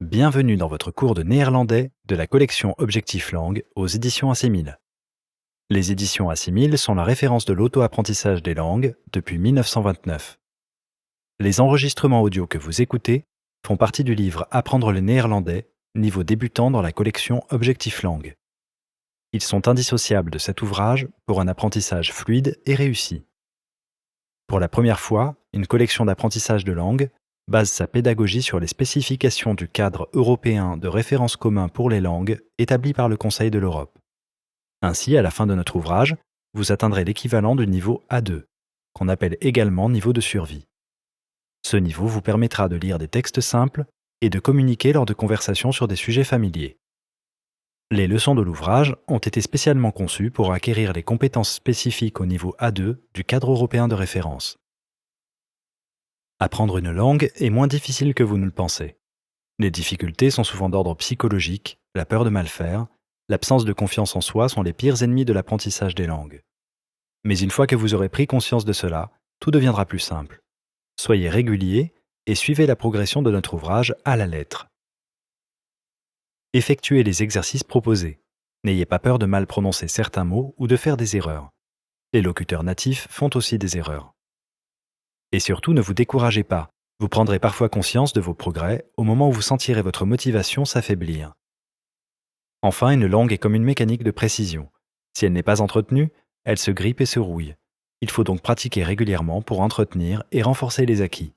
Bienvenue dans votre cours de néerlandais de la collection Objectif Langue aux éditions AC1000. Les éditions AC1000 sont la référence de l'auto-apprentissage des langues depuis 1929. Les enregistrements audio que vous écoutez font partie du livre Apprendre le néerlandais, niveau débutant dans la collection Objectif Langue. Ils sont indissociables de cet ouvrage pour un apprentissage fluide et réussi. Pour la première fois, une collection d'apprentissage de langue base sa pédagogie sur les spécifications du cadre européen de référence commun pour les langues établi par le Conseil de l'Europe. Ainsi, à la fin de notre ouvrage, vous atteindrez l'équivalent du niveau A2, qu'on appelle également niveau de survie. Ce niveau vous permettra de lire des textes simples et de communiquer lors de conversations sur des sujets familiers. Les leçons de l'ouvrage ont été spécialement conçues pour acquérir les compétences spécifiques au niveau A2 du cadre européen de référence. Apprendre une langue est moins difficile que vous ne le pensez. Les difficultés sont souvent d'ordre psychologique, la peur de mal faire, l'absence de confiance en soi sont les pires ennemis de l'apprentissage des langues. Mais une fois que vous aurez pris conscience de cela, tout deviendra plus simple. Soyez régulier et suivez la progression de notre ouvrage à la lettre. Effectuez les exercices proposés. N'ayez pas peur de mal prononcer certains mots ou de faire des erreurs. Les locuteurs natifs font aussi des erreurs. Et surtout, ne vous découragez pas. Vous prendrez parfois conscience de vos progrès au moment où vous sentirez votre motivation s'affaiblir. Enfin, une langue est comme une mécanique de précision. Si elle n'est pas entretenue, elle se grippe et se rouille. Il faut donc pratiquer régulièrement pour entretenir et renforcer les acquis.